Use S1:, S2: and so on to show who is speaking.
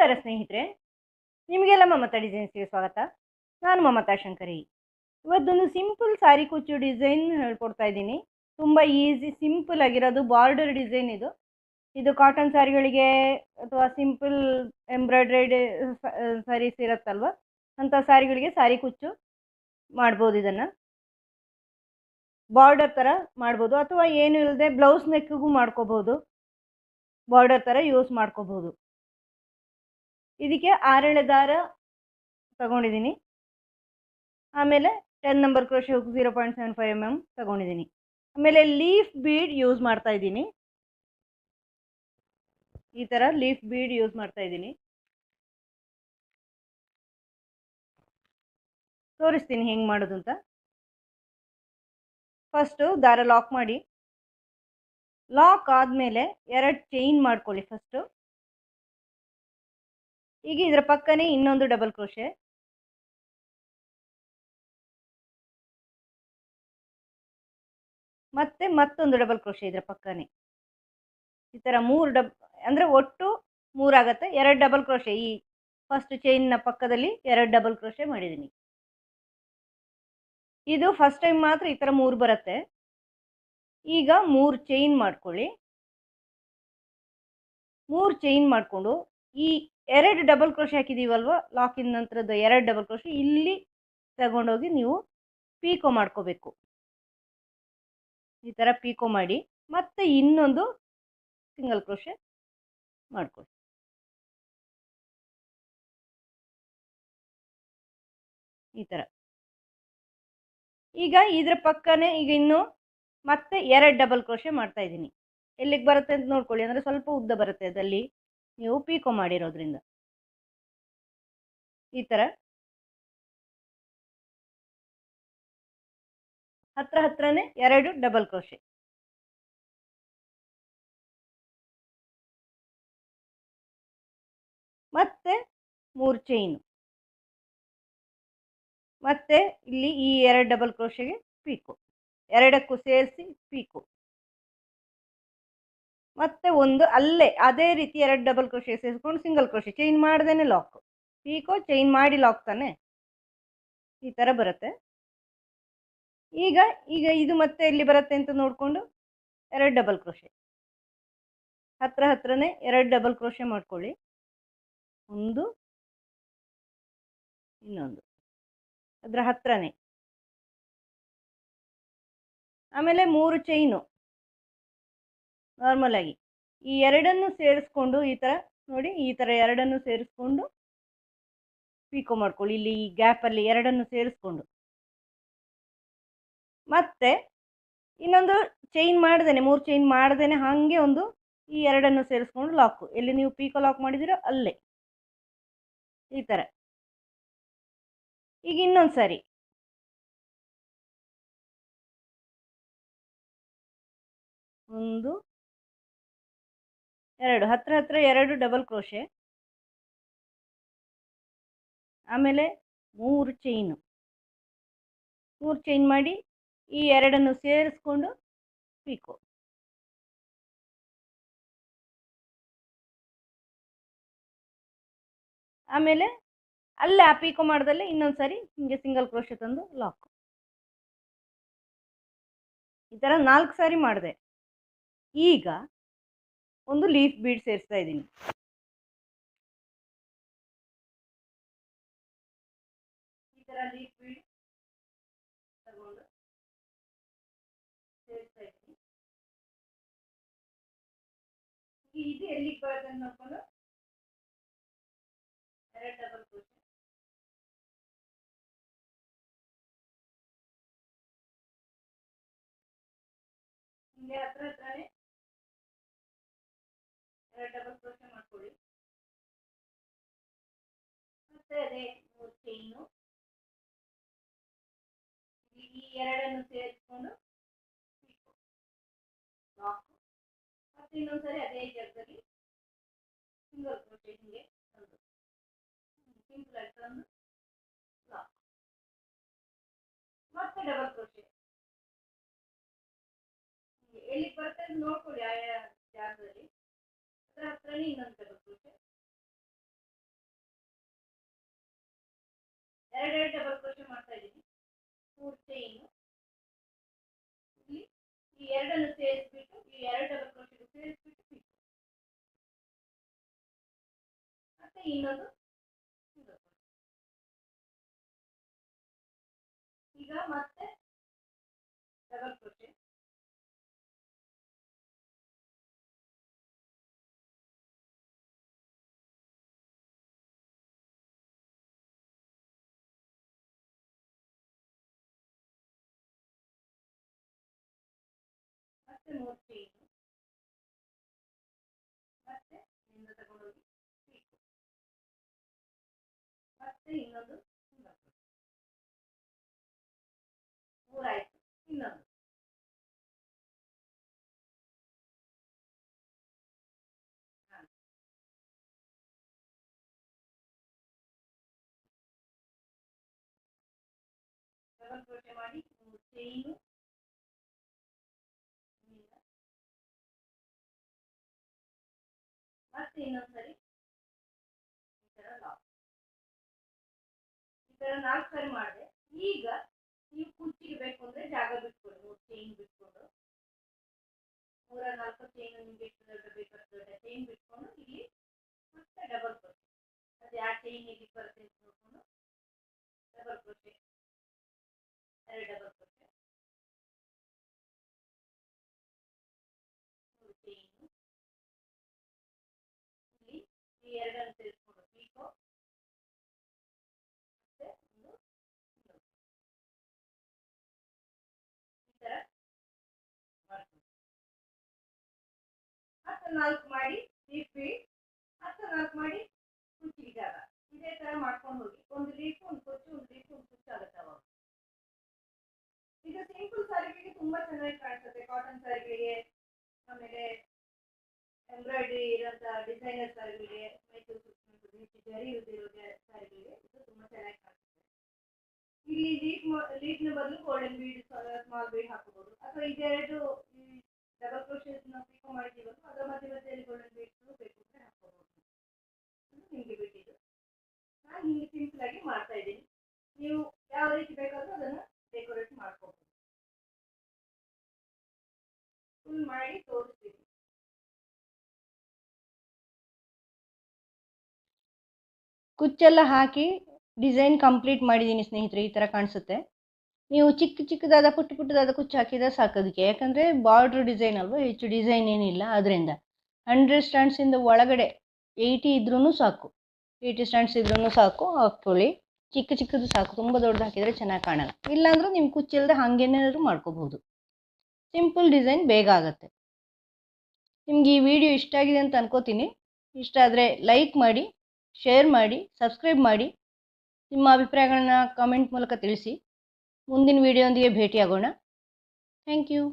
S1: ನಮಸ್ಕಾರ ಸ್ನೇಹಿತರೆ, ನಿಮಗೆಲ್ಲ ಮಮತಾ ಡಿಸೈನ್ಸ್ಗೆ ಸ್ವಾಗತ. ನಾನು ಮಮತಾ ಶಂಕರಿ. ಇವತ್ತೊಂದು ಸಿಂಪಲ್ ಸಾರಿ ಕುಚ್ಚು ಡಿಸೈನ್ ಹೇಳ್ಕೊಡ್ತಾ ಇದ್ದೀನಿ. ತುಂಬ ಈಸಿ, ಸಿಂಪಲ್ ಆಗಿರೋದು ಬಾರ್ಡರ್ ಡಿಸೈನ್ ಇದು. ಇದು ಕಾಟನ್ ಸ್ಯಾರಿಗಳಿಗೆ ಅಥವಾ ಸಿಂಪಲ್ ಎಂಬ್ರಾಯ್ಡ್ರೈಡ್ ಸ್ಯಾರೀಸ್ ಇರುತ್ತಲ್ವ, ಅಂಥ ಸ್ಯಾರಿಗಳಿಗೆ ಸಾರಿ ಕುಚ್ಚು ಮಾಡ್ಬೋದು. ಇದನ್ನು ಬಾರ್ಡರ್ ಥರ ಮಾಡ್ಬೋದು ಅಥವಾ ಏನು ಇಲ್ಲದೆ ಬ್ಲೌಸ್ ನೆಕ್ಕಿಗೂ ಮಾಡ್ಕೋಬೋದು. ಬಾರ್ಡರ್ ಥರ ಯೂಸ್ ಮಾಡ್ಕೋಬೋದು. ಇದಕ್ಕೆ 6 ಎಳೆ ದಾರ ತಗೊಂಡಿದ್ದೀನಿ. ಆಮೇಲೆ 10 ನಂಬರ್ ಕ್ರೋಶೆ ಹುಕ್ 0.75 mm ತಗೊಂಡಿದ್ದೀನಿ. ಆಮೇಲೆ ಲೀಫ್ ಬೀಡ್ ಯೂಸ್ ಮಾಡ್ತಾ ಇದ್ದೀನಿ. ಈ ಥರ ಲೀಫ್ ಬೀಡ್ ಯೂಸ್ ಮಾಡ್ತಾ ಇದ್ದೀನಿ. ತೋರಿಸ್ತೀನಿ ಹೆಂಗೆ ಮಾಡೋದು ಅಂತ. ಫಸ್ಟು ದಾರ ಲಾಕ್ ಮಾಡಿ, ಲಾಕ್ ಆದಮೇಲೆ 2 ಚೈನ್ ಮಾಡ್ಕೊಳ್ಳಿ ಫಸ್ಟು. ಈಗ ಇದರ ಪಕ್ಕನೇ ಇನ್ನೊಂದು ಡಬಲ್ ಕ್ರೋಶೆ, ಮತ್ತೆ ಮತ್ತೊಂದು ಡಬಲ್ ಕ್ರೋಶೆ ಇದರ ಪಕ್ಕನೇ. ಈ ಥರ 3 ಅಂದರೆ ಒಟ್ಟು 3 ಆಗುತ್ತೆ. 2 ಡಬಲ್ ಕ್ರೋಶೆ ಈ ಫಸ್ಟ್ ಚೈನ್ನ ಪಕ್ಕದಲ್ಲಿ 2 ಡಬಲ್ ಕ್ರೋಶೆ ಮಾಡಿದ್ದೀನಿ. ಇದು ಫಸ್ಟ್ ಟೈಮ್ ಮಾತ್ರ ಈ ಥರ 3 ಬರುತ್ತೆ. ಈಗ 3 ಚೈನ್ ಮಾಡ್ಕೊಳ್ಳಿ. 3 ಚೈನ್ ಮಾಡಿಕೊಂಡು ಈ 2 ಡಬಲ್ ಕ್ರೋಶೆ ಹಾಕಿದ್ದೀವಲ್ವ, ಲಾಕಿನ ನಂತರದ 2 ಡಬಲ್ ಕ್ರೋಶೆ ಇಲ್ಲಿ ತಗೊಂಡೋಗಿ ನೀವು ಪೀಕೋ ಮಾಡ್ಕೋಬೇಕು. ಈ ಥರ ಪೀಕೋ ಮಾಡಿ ಮತ್ತೆ ಇನ್ನೊಂದು ಸಿಂಗಲ್ ಕ್ರೋಶೆ ಮಾಡ್ಕೊಳ್ಳಿ. ಈ ಥರ. ಈಗ ಇದರ ಪಕ್ಕನೇ ಈಗ ಇನ್ನು ಮತ್ತೆ 2 ಡಬಲ್ ಕ್ರೋಶೆ ಮಾಡ್ತಾ ಇದ್ದೀನಿ. ಎಲ್ಲಿಗೆ ಬರುತ್ತೆ ಅಂತ ನೋಡ್ಕೊಳ್ಳಿ, ಅಂದರೆ ಸ್ವಲ್ಪ ಉದ್ದ ಬರುತ್ತೆ ಅದಲ್ಲಿ ನೀವು ಪೀಕೋ ಮಾಡಿರೋದ್ರಿಂದ. ಈ ಥರ ಹತ್ರನೇ 2 ಡಬಲ್ ಕ್ರೋಶೆ. ಮತ್ತೆ 3 ಚೈನು, ಮತ್ತೆ ಇಲ್ಲಿ ಈ 2 ಡಬಲ್ ಕ್ರೋಶೆಗೆ ಪೀಕೋ, ಎರಡಕ್ಕೂ ಸೇರಿಸಿ ಪೀಕೋ. ಮತ್ತೆ ಒಂದು ಅಲ್ಲೇ ಅದೇ ರೀತಿ 2 ಡಬಲ್ ಕ್ರೋಶೆ ಸೇರಿಸ್ಕೊಂಡು ಸಿಂಗಲ್ ಕ್ರೋಶೆ, ಚೈನ್ ಮಾಡ್ದೇನೆ ಲಾಕ್. ಪೀಕೋ ಚೈನ್ ಮಾಡಿ ಲಾಕ್ ತಾನೆ, ಈ ಥರ ಬರುತ್ತೆ. ಈಗ ಇದು ಮತ್ತೆ ಇಲ್ಲಿ ಬರುತ್ತೆ ಅಂತ ನೋಡಿಕೊಂಡು 2 ಡಬಲ್ ಕ್ರೋಶೆ, ಹತ್ರನೇ 2 ಡಬಲ್ ಕ್ರೋಶೆ ಮಾಡ್ಕೊಳ್ಳಿ. ಒಂದು, ಇನ್ನೊಂದು ಅದರ ಹತ್ರನೇ. ಆಮೇಲೆ 3 ಚೈನು ನಾರ್ಮಲ್ ಆಗಿ ಈ ಎರಡನ್ನು ಸೇರಿಸ್ಕೊಂಡು ಈ ಥರ ನೋಡಿ, ಈ ಥರ ಎರಡನ್ನು ಸೇರಿಸ್ಕೊಂಡು ಪೀಕೋ ಮಾಡ್ಕೊಳ್ಳಿ. ಇಲ್ಲಿ ಈ ಗ್ಯಾಪಲ್ಲಿ ಎರಡನ್ನು ಸೇರಿಸ್ಕೊಂಡು ಮತ್ತೆ ಇನ್ನೊಂದು ಚೈನ್ ಮಾಡ್ದೇನೆ, 3 ಚೈನ್ ಮಾಡ್ದೇನೆ ಹಾಗೆ ಒಂದು ಈ ಎರಡನ್ನು ಸೇರಿಸ್ಕೊಂಡು ಲಾಕು, ಎಲ್ಲಿ ನೀವು ಪೀಕೋ ಲಾಕ್ ಮಾಡಿದಿರೋ ಅಲ್ಲೇ ಈ ಥರ. ಈಗ ಇನ್ನೊಂದು ಸಾರಿ ಒಂದು, 2 ಹತ್ರ 2 ಡಬಲ್ ಕ್ರೋಶೆ, ಆಮೇಲೆ 3 ಚೈನು, 3 ಚೈನ್ ಮಾಡಿ ಈ ಎರಡನ್ನು ಸೇರಿಸ್ಕೊಂಡು ಪೀಕೋ. ಆಮೇಲೆ ಅಲ್ಲೇ ಆ ಪೀಕೋ ಮಾಡ್ದಲ್ಲೇ ಇನ್ನೊಂದು ಸಾರಿ ಹಿಂಗೆ ಸಿಂಗಲ್ ಕ್ರೋಶೆ ತಂದು ಲಾಕ್. ಈ ಥರ 4 ಸಾರಿ ಮಾಡಿದೆ. ಈಗ ಒಂದು ಲೀಫ್ ಬೀಡ್ ಸೇರಿಸ್ತಾ ಇದ್ದೀನಿ. ಈ ಥರ ಲೀಫ್ ಬೀಡ್ ತಗೊಂಡು ಸೇರಿಸ್ತಾ ಇದ್ದೀನಿ. ಇದು ಎಲ್ಲಿಗೆ ಬರುತ್ತೆ ಅಂತ ನೋಡ್ಕೊಂಡು 2 ಡಬಲ್ ಕ್ರೋಶೆ, ಹಿಂಗೆ ಹತ್ರನೇ 2 ಡಬಲ್ ಕ್ರೋಶೆ ಮಾಡ್ಕೊಳ್ಳಿ. ಮತ್ತೆ ಅದೇ 3 ಚೈನು, ಈ ಎರಡನ್ನು ಸೇರಿಸ್ಕೊಂಡು ಲಾಕ್. ಮತ್ತೆ ಇನ್ನೊಂದ್ಸರಿ ಅದೇ ಜಾಗದಲ್ಲಿ ಸಿಂಗಲ್ ಕ್ರೋಶೆ ಹಿಂಗೆ ತಂದು ಸಿಂಪಲ್ ಆಗಿ ತಂದು ಲಾಕ್. ಮತ್ತೆ ಡಬಲ್ ಕ್ರೋಶೆ ಎಲ್ಲಿಗೆ ಬರುತ್ತೆ ಅಂತ ನೋಡ್ಕೊಳ್ಳಿ, ಆಯಾ ಜಾಗದಲ್ಲಿ. ಅದರ ಹತ್ರನೇ ಇನ್ನೊಂದು ಡಬಲ್ ಕ್ರೋಶೆ, ಮತ್ತೆ ಇನ್ನೊಂದು ಸಿಂಗಲ್ ಕ್ರೋಶೆ. ಈಗ ಮತ್ತೆ ಡಬಲ್ ಕ್ರೋಶೆ, ಮತ್ತೆ 3 ಚೈನ್, ಮತ್ತೆ ಇಲ್ಲಿಂದ ತಗೊಂಡೋಗಿ ಪೀಕು, ಮತ್ತೆ ಇನ್ನೊಂದು ಸಿಂಗಲ್ ಕ್ರೋಶೆ, 3 ಆಯ್ತು. ಇನ್ನೊಂದು ಡಬಲ್ ಕ್ರೋಶೆ ಮಾಡಿ 3 ಚೈನು, ಮತ್ತೆ ಇನ್ನೊಂದ್ಸರಿ ಈ ತರ ಲಾಕ್, ಈ ತರ 4 ಸರಿ ಮಾಡಿದೆ. ಈಗ ನೀವು ಕುಚ್ಚಿಗೆ ಬೇಕು ಅಂದ್ರೆ ಜಾಗ ಬಿಟ್ಕೊಂಡು 3 ಚೈನ್ ಬಿಟ್ಕೊಂಡು 3-4 ಚೈನ್ ನಿಮ್ಗೆ ಎಷ್ಟು ದೊಡ್ಡ ಬೇಕಾದ್ರೆ ದೊಡ್ಡ ಚೈನ್ ಬಿಟ್ಕೊಂಡು ಇಲ್ಲಿ ಮತ್ತೆ ಡಬಲ್ ಕ್ರೋಶೆ, ಅದು ಯಾವ ಚೈನ್ ಇಲ್ಲಿ ಬರುತ್ತೆ ಅಂತ ನೋಡ್ಕೊಂಡು double crochet, 2 double crochet, 3 chain, ಇಲ್ಲಿ ಈ ಎರಡನ್ನು ಸೇರಿಸ್ಕೊಂಡು ಪೀಕೋ, ಮತ್ತೆ ಒಂದು ಈ ತರ ಮಾಡ್ಕೊಂಡು ಮತ್ತೆ 4 ಮಾಡಿ ರಿಪೀಟ್, ಮತ್ತೆ 4 ಮಾಡಿ ಕುಚ್ಚಿಗೆ ಜಾಗ, ಇದೇ ತರ ಮಾಡ್ಕೊಂಡು ಹೋಗಿ. ಒಂದು ಲೀಫ್, ಒಂದು ಕೊಚ್ಚು, ಒಂದು ಲೀಫ್, ಒಂದು ಕುಚ್ಚು ಆಗುತ್ತೆ ಅವಾಗ. ಇದು ಸಿಂಪಲ್ ಸಾರಿಗಳಿಗೆ ತುಂಬಾ ಚೆನ್ನಾಗಿ ಕಾಣಿಸುತ್ತೆ. ಕಾಟನ್ ಸಾರಿಗಳಿಗೆ, ಆಮೇಲೆ ಎಂಬ್ರಾಯ್ಡ್ರಿ ಇರೋಂಥ ಡಿಸೈನರ್ ಸಾರಿಗಳಿಗೆ, ಮೈಸೂರು ಸಿಲ್ಕ್ ಜರಿ ಇರೋ ಸಾರಿಗಳಿಗೆ ಇದು ತುಂಬಾ ಚೆನ್ನಾಗಿ ಕಾಣಿಸುತ್ತೆ. ಇಲ್ಲಿ ಲೀಫ್ನ ಬದಲು ಗೋಲ್ಡನ್ ಬೀಡ್, ಸ್ಮಾಲ್ ಬೀಡ್ ಹಾಕೋಬಹುದು, ಅಥವಾ ಇದೆರಡು ಡಬಲ್ ಕ್ರೋಶೆ ಪಿಕೋ ಮಾಡಿದ್ದೀವಲ್ಲ ಅದರ ಮಧ್ಯದಲ್ಲಿ ಗೋಲ್ಡನ್ ಬೀಡ್ಸ್ ಬೇಕು ಅಂದ್ರೆ ಹಾಕೋಬಹುದು. ನಿಮಗೆ ಬಿಟ್ಟಿದ್ದು, ನಾನು ಹಿಂಗೆ ಸಿಂಪಲ್ ಆಗಿ ಮಾಡ್ತಾ ಇದ್ದೀನಿ. ನೀವು ಯಾವ ರೀತಿ ಬೇಕಾದ್ರೂ ಅದನ್ನ ಡೆಕೋರೇಟ್ ಮಾಡ್ಕೋಬಹುದು. ಫುಲ್ ಮಾಡಿ ತೋರಿಸ್ತೀನಿ. ಕುಚ್ಚೆಲ್ಲ ಹಾಕಿ ಡಿಸೈನ್ ಕಂಪ್ಲೀಟ್ ಮಾಡಿದ್ದೀನಿ ಸ್ನೇಹಿತರೆ. ಈ ಥರ ಕಾಣಿಸುತ್ತೆ. ನೀವು ಚಿಕ್ಕದಾದ ಪುಟ್ಟದಾದ ಕುಚ್ಚು ಹಾಕಿದರೆ ಸಾಕು ಅದಕ್ಕೆ, ಯಾಕಂದರೆ ಬಾರ್ಡ್ರ್ ಡಿಸೈನ್ ಅಲ್ವಾ, ಹೆಚ್ಚು ಡಿಸೈನ್ ಏನಿಲ್ಲ. ಅದರಿಂದ 100 ಸ್ಟ್ಯಾಂಡ್ಸಿಂದ ಒಳಗಡೆ 80 ಇದ್ರೂ ಸಾಕು, 80 ಸ್ಟ್ಯಾಂಡ್ಸ್ ಇದ್ರೂ ಸಾಕು ಹಾಕ್ಕೊಳ್ಳಿ. ಚಿಕ್ಕದು ಸಾಕು, ತುಂಬ ದೊಡ್ಡದು ಹಾಕಿದರೆ ಚೆನ್ನಾಗಿ ಕಾಣಲ್ಲ. ಇಲ್ಲಾಂದ್ರೆ ನಿಮ್ಮ ಕುಚ್ಚಿಲ್ಲದೆ ಹಾಗೇನಾದ್ರು ಮಾಡ್ಕೋಬಹುದು. ಸಿಂಪಲ್ ಡಿಸೈನ್ ಬೇಗ ಆಗುತ್ತೆ. ನಿಮ್ಗೆ ಈ ವಿಡಿಯೋ ಇಷ್ಟ ಆಗಿದೆ ಅಂತ ಅನ್ಕೋತೀನಿ. ಇಷ್ಟ ಆದರೆ ಲೈಕ್ ಮಾಡಿ, ಶೇರ್ ಮಾಡಿ, ಸಬ್ಸ್ಕ್ರೈಬ್ ಮಾಡಿ. ನಿಮ್ಮ ಅಭಿಪ್ರಾಯಗಳನ್ನ ಕಾಮೆಂಟ್ ಮೂಲಕ ತಿಳಿಸಿ. ಮುಂದಿನ ವಿಡಿಯೋದೊಂದಿಗೆ ಭೇಟಿಯಾಗೋಣ. Thank you.